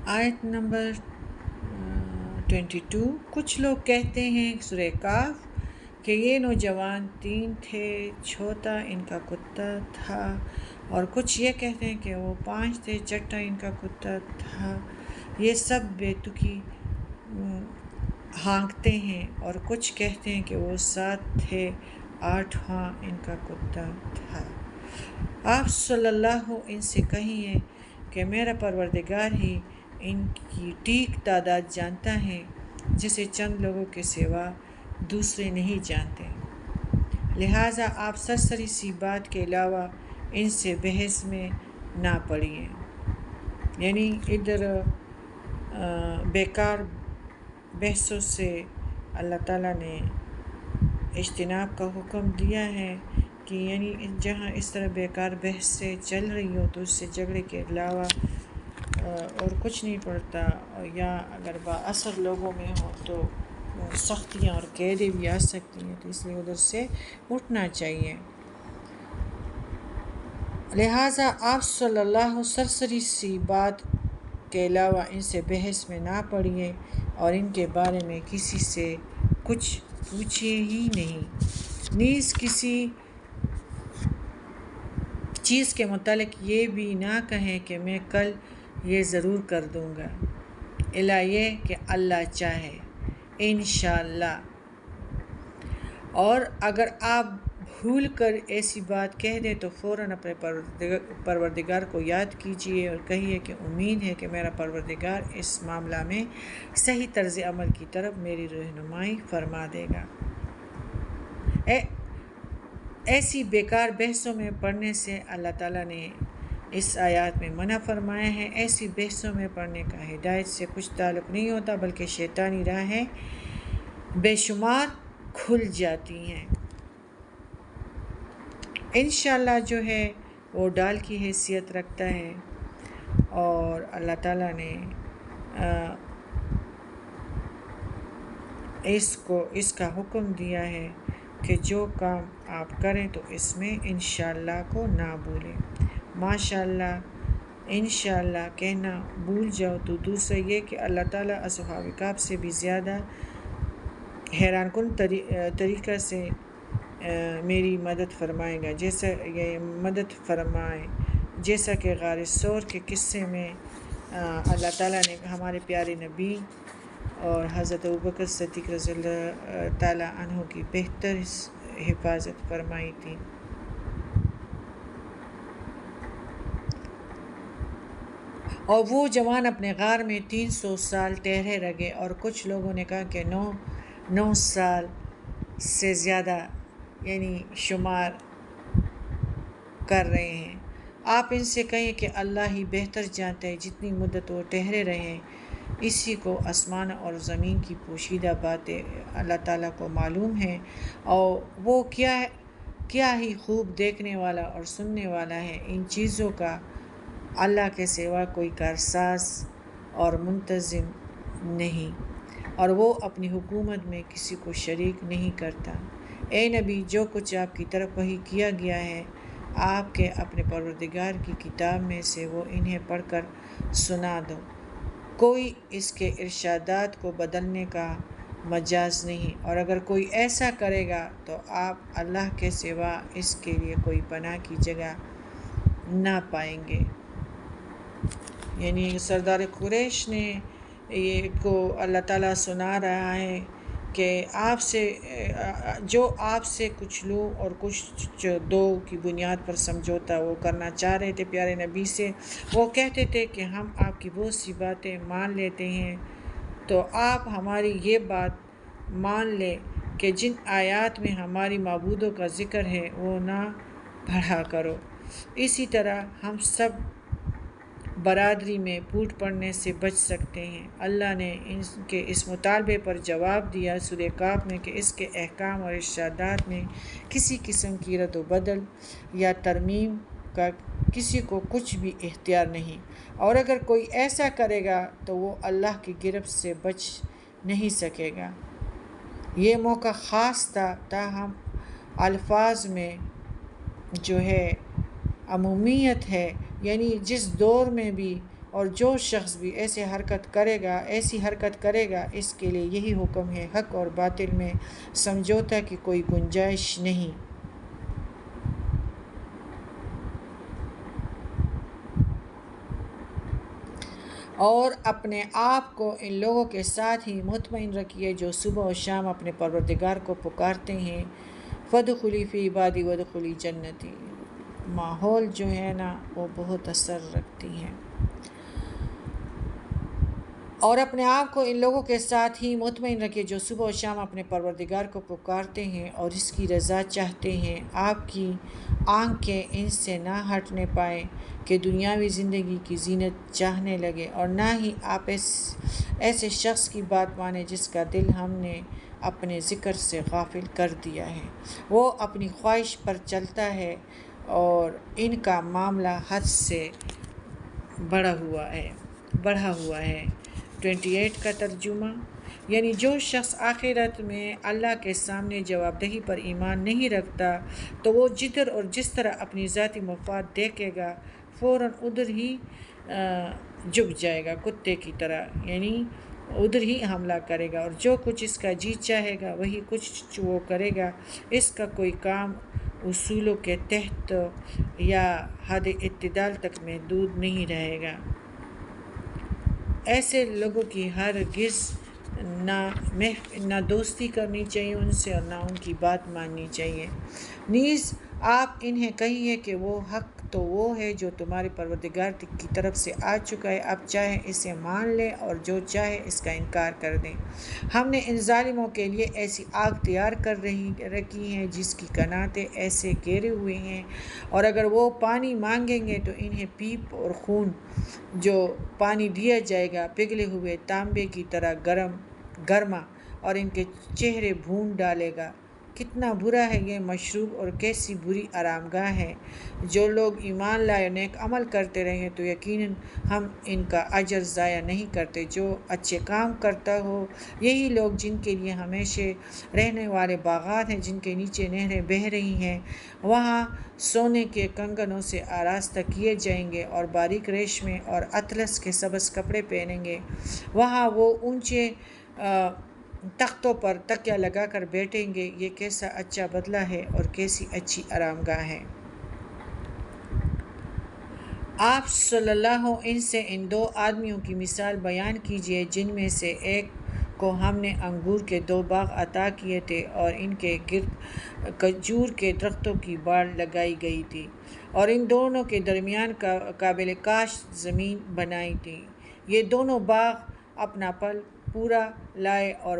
آیت نمبر 22۔ کچھ لوگ کہتے ہیں سورہ کاف کہ یہ نوجوان 3 تھے، چھوٹا ان کا کتا تھا، اور کچھ یہ کہتے ہیں کہ وہ 5 تھے، چھٹا ان کا کتا تھا۔ یہ سب بے تکی ہانکتے ہیں، اور کچھ کہتے ہیں کہ وہ 7 تھے، 8واں ان کا کتا تھا۔ آپ صلی اللہ ان سے کہیے کہ میرا پروردگار ہی ان کی ٹھیک تعداد جانتا ہے، جسے چند لوگوں کے سوا دوسرے نہیں جانتے، لہٰذا آپ سرسری سی بات کے علاوہ ان سے بحث میں نہ پڑیے۔ یعنی ادھر بیکار بحثوں سے اللہ تعالیٰ نے اجتناب کا حکم دیا ہے کہ یعنی جہاں اس طرح بیکار بحثیں چل رہی ہو تو اس سے جھگڑے کے علاوہ اور کچھ نہیں پڑتا، یا اگر بااثر لوگوں میں ہو تو سختیاں اور قیدیں بھی آ سکتی ہیں، تو اس لیے ادھر سے اٹھنا چاہیے۔ لہٰذا آپ صلی اللہ سرسری سی بات کے علاوہ ان سے بحث میں نہ پڑیے، اور ان کے بارے میں کسی سے کچھ پوچھیے ہی نہیں، نیز کسی چیز کے متعلق یہ بھی نہ کہیں کہ میں کل یہ ضرور کر دوں گا، الا یہ کہ اللہ چاہے، انشاءاللہ۔ اور اگر آپ بھول کر ایسی بات کہہ دیں تو فوراً اپنے پروردگار کو یاد کیجیے اور کہیے کہ امید ہے کہ میرا پروردگار اس معاملہ میں صحیح طرز عمل کی طرف میری رہنمائی فرما دے گا۔ ایسی بیکار بحثوں میں پڑھنے سے اللہ تعالیٰ نے اس آیات میں منع فرمایا ہے۔ ایسی بحثوں میں پڑھنے کا ہدایت سے کچھ تعلق نہیں ہوتا، بلکہ شیطانی راہیں بے شمار کھل جاتی ہیں۔ انشاءاللہ جو ہے وہ ڈال کی حیثیت رکھتا ہے، اور اللہ تعالیٰ نے اس کا حکم دیا ہے کہ جو کام آپ کریں تو اس میں انشاءاللہ کو نہ بھولیں۔ ماشاءاللہ، انشاءاللہ کہنا بھول جاؤ تو دوسرا یہ کہ اللہ تعالیٰ اصحاب کہف سے بھی زیادہ حیران کن طریقہ سے میری مدد فرمائے گا، جیسا کہ غار ثور کے قصے میں اللہ تعالیٰ نے ہمارے پیارے نبی اور حضرت ابوبکر صدیق رضی اللہ تعالیٰ عنہ کی بہتر حفاظت فرمائی تھی۔ اور وہ جوان اپنے غار میں 300 سال ٹھہرے رہے، اور کچھ لوگوں نے کہا کہ 9 سال سے زیادہ یعنی شمار کر رہے ہیں۔ آپ ان سے کہیں کہ اللہ ہی بہتر جانتا ہے، جتنی مدت وہ ٹھہرے رہیں اسی کو آسمان اور زمین کی پوشیدہ باتیں اللہ تعالیٰ کو معلوم ہیں، اور وہ کیا ہی خوب دیکھنے والا اور سننے والا ہے۔ ان چیزوں کا اللہ کے سوا کوئی کارساز اور منتظم نہیں، اور وہ اپنی حکومت میں کسی کو شریک نہیں کرتا۔ اے نبی، جو کچھ آپ کی طرف وحی کیا گیا ہے آپ کے اپنے پروردگار کی کتاب میں سے، وہ انہیں پڑھ کر سنا دو۔ کوئی اس کے ارشادات کو بدلنے کا مجاز نہیں، اور اگر کوئی ایسا کرے گا تو آپ اللہ کے سوا اس کے لیے کوئی پناہ کی جگہ نہ پائیں گے۔ یعنی سردار قریش نے یہ کو اللہ تعالیٰ سنا رہا ہے کہ آپ سے کچھ لو اور کچھ دو کی بنیاد پر سمجھوتا وہ کرنا چاہ رہے تھے پیارے نبی سے۔ وہ کہتے تھے کہ ہم آپ کی بہت سی باتیں مان لیتے ہیں، تو آپ ہماری یہ بات مان لیں کہ جن آیات میں ہماری معبودوں کا ذکر ہے وہ نہ پڑھا کرو۔ اسی طرح ہم سب برادری میں پھوٹ پڑنے سے بچ سکتے ہیں۔ اللہ نے ان کے اس مطالبے پر جواب دیا سورہ کاف میں کہ اس کے احکام اور ارشادات میں کسی قسم کی رد و بدل یا ترمیم کا کسی کو کچھ بھی اختیار نہیں، اور اگر کوئی ایسا کرے گا تو وہ اللہ کی گرفت سے بچ نہیں سکے گا۔ یہ موقع خاص تھا، تاہم الفاظ میں جو ہے عمومیت ہے، یعنی جس دور میں بھی اور جو شخص بھی ایسی حرکت کرے گا اس کے لیے یہی حکم ہے، حق اور باطل میں سمجھوتا کی کوئی گنجائش نہیں۔ اور اپنے آپ کو ان لوگوں کے ساتھ ہی مطمئن رکھیے جو صبح و شام اپنے پروردگار کو پکارتے ہیں، فَادْخُلِي فِي عِبَادِي وَادْخُلِي جنتی۔ ماحول جو ہے نا وہ بہت اثر رکھتی ہیں۔ اور اپنے آپ کو ان لوگوں کے ساتھ ہی مطمئن رکھیے جو صبح و شام اپنے پروردگار کو پکارتے ہیں اور اس کی رضا چاہتے ہیں۔ آپ کی آنکھیں ان سے نہ ہٹنے پائیں کہ دنیاوی زندگی کی زینت چاہنے لگے، اور نہ ہی آپ ایسے شخص کی بات مانیں جس کا دل ہم نے اپنے ذکر سے غافل کر دیا ہے۔ وہ اپنی خواہش پر چلتا ہے اور ان کا معاملہ حد سے بڑھا ہوا ہے۔ 28 کا ترجمہ، یعنی جو شخص آخرت میں اللہ کے سامنے جواب دہی پر ایمان نہیں رکھتا تو وہ جدھر اور جس طرح اپنی ذاتی مفاد دیکھے گا فوراً ادھر ہی جھک جائے گا، کتے کی طرح، یعنی ادھر ہی حملہ کرے گا، اور جو کچھ اس کا جی چاہے گا وہی کچھ وہ کرے گا۔ اس کا کوئی کام اصولوں کے تحت یا حد اعتدال تک محدود نہیں رہے گا۔ ایسے لوگوں کی ہرگز نہ دوستی کرنی چاہیے ان سے، اور نہ ان کی بات ماننی چاہیے۔ نیز آپ انہیں کہیے کہ وہ حق تو وہ ہے جو تمہارے پروردگار کی طرف سے آ چکا ہے، اب چاہے اسے مان لیں اور جو چاہے اس کا انکار کر دیں۔ ہم نے ان ظالموں کے لیے ایسی آگ تیار کر رکھی ہے جس کی کناتیں ایسے گھیرے ہوئے ہیں، اور اگر وہ پانی مانگیں گے تو انہیں پیپ اور خون جو پانی دیا جائے گا پگھلے ہوئے تانبے کی طرح گرما، اور ان کے چہرے بھون ڈالے گا۔ کتنا برا ہے یہ مشروب اور کیسی بری آرامگاہ ہے۔ جو لوگ ایمان لائے اور نیک عمل کرتے رہے تو یقیناً ہم ان کا اجر ضائع نہیں کرتے۔ جو اچھے کام کرتا ہو یہی لوگ جن کے لیے ہمیشہ رہنے والے باغات ہیں جن کے نیچے نہریں بہہ رہی ہیں، وہاں سونے کے کنگنوں سے آراستہ کیے جائیں گے اور باریک ریشمی اور اطلس کے سبز کپڑے پہنیں گے۔ وہاں وہ اونچے تختوں پر تکیہ لگا کر بیٹھیں گے۔ یہ کیسا اچھا بدلہ ہے اور کیسی اچھی آرامگاہ ہے۔ آپ صلی اللہ ان سے ان 2 آدمیوں کی مثال بیان کیجیے جن میں سے ایک کو ہم نے انگور کے 2 باغ عطا کیے تھے اور ان کے گرد کھجور کے درختوں کی باڑ لگائی گئی تھی، اور ان دونوں کے درمیان قابل کاشت زمین بنائی تھی۔ یہ دونوں باغ اپنا پھل پورا لائے اور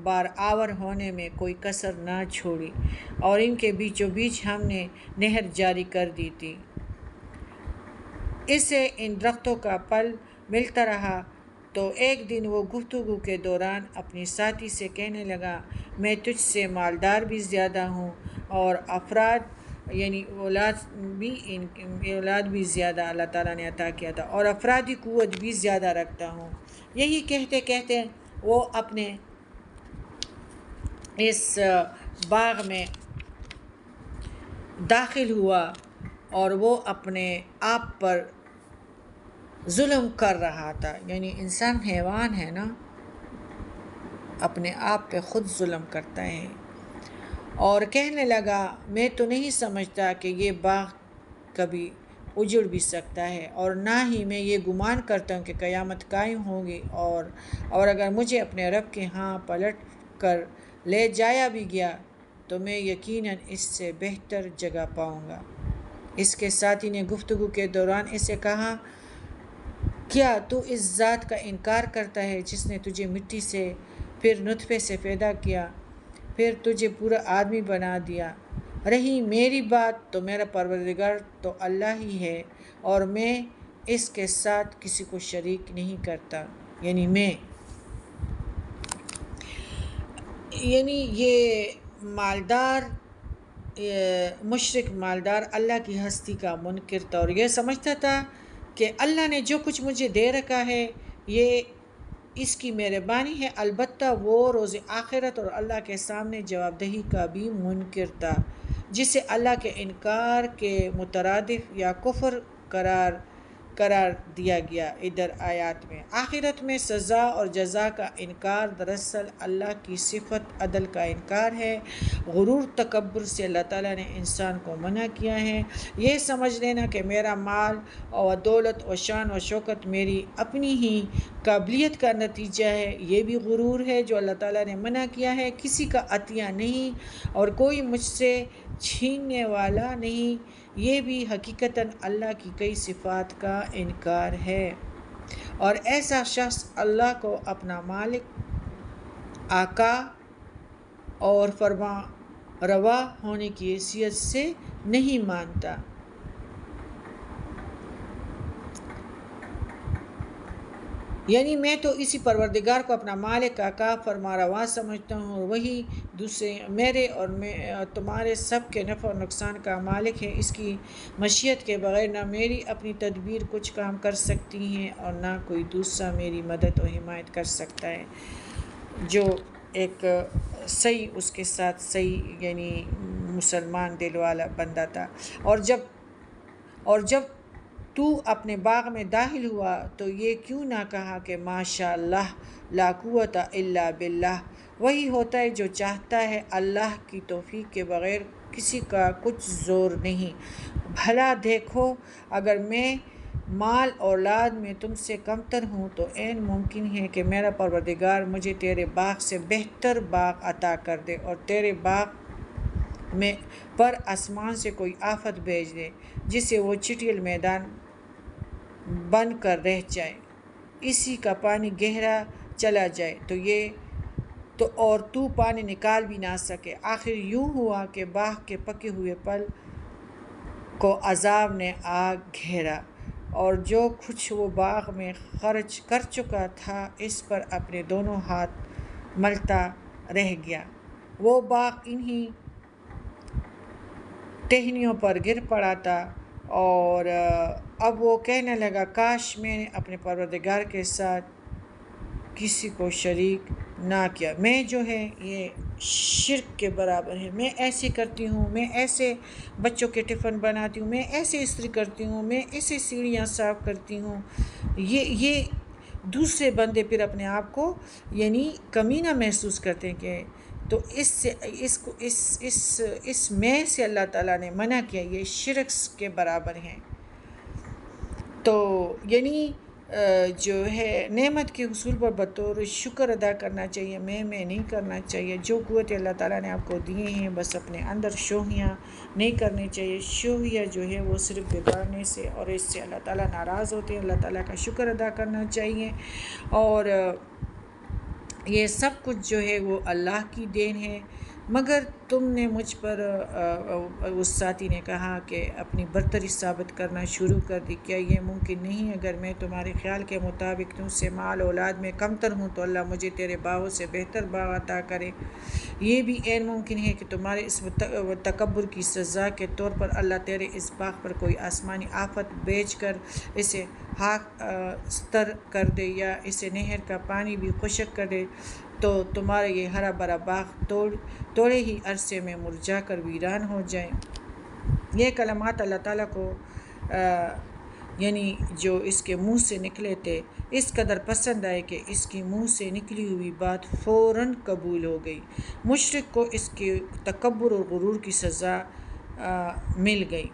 بار آور ہونے میں کوئی کسر نہ چھوڑی، اور ان کے بیچوں بیچ ہم نے نہر جاری کر دی تھی۔ اسے ان درختوں کا پھل ملتا رہا تو ایک دن وہ گفتگو کے دوران اپنی ساتھی سے کہنے لگا، میں تجھ سے مالدار بھی زیادہ ہوں اور افراد یعنی اولاد بھی زیادہ اللہ تعالیٰ نے عطا کیا تھا، اور افرادی قوت بھی زیادہ رکھتا ہوں۔ یہی کہتے کہتے وہ اپنے اس باغ میں داخل ہوا اور وہ اپنے آپ پر ظلم کر رہا تھا، یعنی انسان حیوان ہے نا، اپنے آپ پہ خود ظلم کرتا ہے، اور کہنے لگا میں تو نہیں سمجھتا کہ یہ باغ کبھی اجڑ بھی سکتا ہے، اور نہ ہی میں یہ گمان کرتا ہوں کہ قیامت قائم ہوگی، اور اگر مجھے اپنے رب کے ہاں پلٹ کر لے جایا بھی گیا تو میں یقیناً اس سے بہتر جگہ پاؤں گا۔ اس کے ساتھی نے گفتگو کے دوران اسے کہا، کیا تو اس ذات کا انکار کرتا ہے جس نے تجھے مٹی سے پھر نطفے سے پیدا کیا، پھر تجھے پورا آدمی بنا دیا؟ رہی میری بات تو میرا پروردگار تو اللہ ہی ہے، اور میں اس کے ساتھ کسی کو شریک نہیں کرتا، یعنی یہ مشرک مالدار اللہ کی ہستی کا منکر تھا، اور یہ سمجھتا تھا کہ اللہ نے جو کچھ مجھے دے رکھا ہے یہ اس کی مہربانی ہے۔ البتہ وہ روز آخرت اور اللہ کے سامنے جواب دہی کا بھی منکر تھا، جسے اللہ کے انکار کے مترادف یا کفر قرار قرار دیا گیا ادھر آیات میں۔ آخرت میں سزا اور جزا کا انکار دراصل اللہ کی صفت عدل کا انکار ہے۔ غرور تکبر سے اللہ تعالیٰ نے انسان کو منع کیا ہے۔ یہ سمجھ لینا کہ میرا مال اور دولت اور شان و شوکت میری اپنی ہی قابلیت کا نتیجہ ہے، یہ بھی غرور ہے جو اللہ تعالیٰ نے منع کیا ہے۔ کسی کا عطیہ نہیں اور کوئی مجھ سے چھیننے والا نہیں، یہ بھی حقیقتاً اللہ کی کئی صفات کا انکار ہے۔ اور ایسا شخص اللہ کو اپنا مالک، آقا اور فرما روا ہونے کی حیثیت سے نہیں مانتا۔ یعنی میں تو اسی پروردگار کو اپنا مالک، آقا، فرما روا سمجھتا ہوں، اور وہی دوسرے میرے اور تمہارے سب کے نفع و نقصان کا مالک ہے۔ اس کی مشیت کے بغیر نہ میری اپنی تدبیر کچھ کام کر سکتی ہے اور نہ کوئی دوسرا میری مدد و حمایت کر سکتا ہے۔ جو ایک صحیح اس کے ساتھ صحیح یعنی مسلمان دل والا بندہ تھا۔ اور جب تو اپنے باغ میں داخل ہوا تو یہ کیوں نہ کہا کہ ماشاء اللہ لا قوت الا باللہ، وہی ہوتا ہے جو چاہتا ہے، اللہ کی توفیق کے بغیر کسی کا کچھ زور نہیں۔ بھلا دیکھو، اگر میں مال اولاد میں تم سے کمتر ہوں تو عین ممکن ہے کہ میرا پروردگار مجھے تیرے باغ سے بہتر باغ عطا کر دے اور تیرے باغ میں پر آسمان سے کوئی آفت بھیج دے جس سے وہ چٹیل میدان بن کر رہ جائے، اسی کا پانی گہرا چلا جائے اور تو پانی نکال بھی نہ سکے۔ آخر یوں ہوا کہ باغ کے پکے ہوئے پھل کو عذاب نے آ گھیرا اور جو کچھ وہ باغ میں خرچ کر چکا تھا اس پر اپنے دونوں ہاتھ ملتا رہ گیا۔ وہ باغ انہی ٹہنیوں پر گر پڑا تھا اور اب وہ کہنے لگا، کاش میں نے اپنے پروردگار کے ساتھ کسی کو شریک نہ کیا۔ میں جو ہے یہ شرک کے برابر ہے، میں ایسے کرتی ہوں، میں ایسے بچوں کے ٹفن بناتی ہوں، میں ایسے استری کرتی ہوں، میں ایسے سیڑھیاں صاف کرتی ہوں۔ یہ دوسرے بندے پھر اپنے آپ کو یعنی کمینہ محسوس کرتے ہیں کہ تو اس میں سے اللہ تعالیٰ نے منع کیا، یہ شرک کے برابر ہیں۔ تو یعنی جو ہے نعمت کے حصول پر بطور شکر ادا کرنا چاہیے، میں نہیں کرنا چاہیے۔ جو قوت اللہ تعالیٰ نے آپ کو دیے ہیں بس اپنے اندر شوہیاں نہیں کرنی چاہیے۔ شوہیاں جو ہے وہ صرف بگاڑنے سے اور اس سے اللہ تعالیٰ ناراض ہوتے ہیں۔ اللہ تعالیٰ کا شکر ادا کرنا چاہیے اور یہ سب کچھ جو ہے وہ اللہ کی دین ہے۔ مگر تم نے مجھ پر اس ساتھی نے کہا کہ اپنی برتری ثابت کرنا شروع کر دی، کیا یہ ممکن نہیں؟ اگر میں تمہارے خیال کے مطابق تم سے مال اولاد میں کمتر ہوں تو اللہ مجھے تیرے باغوں سے بہتر باغ عطا کرے۔ یہ بھی عین ممکن ہے کہ تمہارے اس تکبر کی سزا کے طور پر اللہ تیرے اس باغ پر کوئی آسمانی آفت بھیج کر اسے خاک ستر کر دے یا اسے نہر کا پانی بھی خشک کر دے تو تمہارا یہ ہرا بھرا باغ تھوڑے ہی عرصے میں مرجھا کر ویران ہو جائے۔ یہ کلمات اللہ تعالیٰ کو یعنی جو اس کے منہ سے نکلے تھے اس قدر پسند آئے کہ اس کی منہ سے نکلی ہوئی بات فوراً قبول ہو گئی۔ مشرک کو اس کے تکبر اور غرور کی سزا مل گئی۔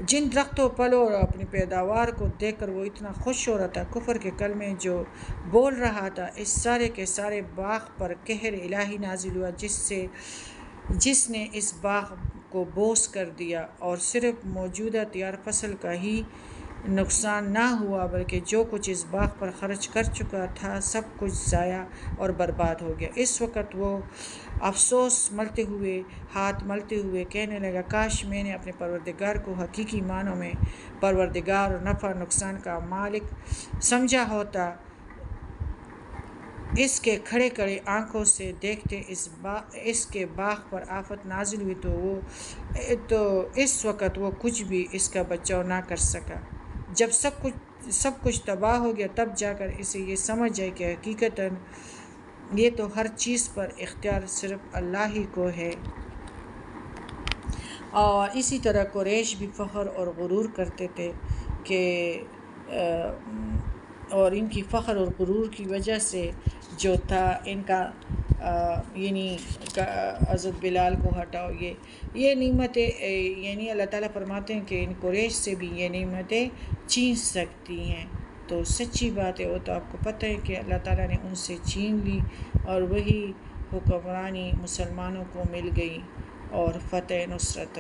جن درختوں، پھلوں اور اپنی پیداوار کو دیکھ کر وہ اتنا خوش ہو رہا تھا، کفر کے کلمے جو بول رہا تھا، اس سارے کے سارے باغ پر قہر الہی نازل ہوا جس نے اس باغ کو بوس کر دیا اور صرف موجودہ تیار فصل کا ہی نقصان نہ ہوا بلکہ جو کچھ اس باغ پر خرچ کر چکا تھا سب کچھ ضائع اور برباد ہو گیا۔ اس وقت وہ افسوس ملتے ہوئے، ہاتھ ملتے ہوئے کہنے لگا، کاش میں نے اپنے پروردگار کو حقیقی معنوں میں پروردگار اور نفع نقصان کا مالک سمجھا ہوتا۔ اس کے کھڑے کھڑے آنکھوں سے دیکھتے اس کے باغ پر آفت نازل ہوئی تو اس وقت وہ کچھ بھی اس کا بچاؤ نہ کر سکا۔ جب سب کچھ تباہ ہو گیا تب جا کر اسے یہ سمجھ آئی کہ حقیقتاً یہ تو ہر چیز پر اختیار صرف اللہ ہی کو ہے۔ اور اسی طرح قریش بھی فخر اور غرور کرتے تھے کہ اور ان کی فخر اور غرور کی وجہ سے جو تھا ان کا یعنی حضرت بلال کو ہٹاؤ، یہ نعمتیں یعنی اللہ تعالیٰ فرماتے ہیں کہ ان قریش سے بھی یہ نعمتیں چھین سکتی ہیں۔ تو سچی بات ہے، وہ تو آپ کو پتہ ہے کہ اللہ تعالیٰ نے ان سے چھین لی اور وہی حکمرانی مسلمانوں کو مل گئی اور فتح نصرت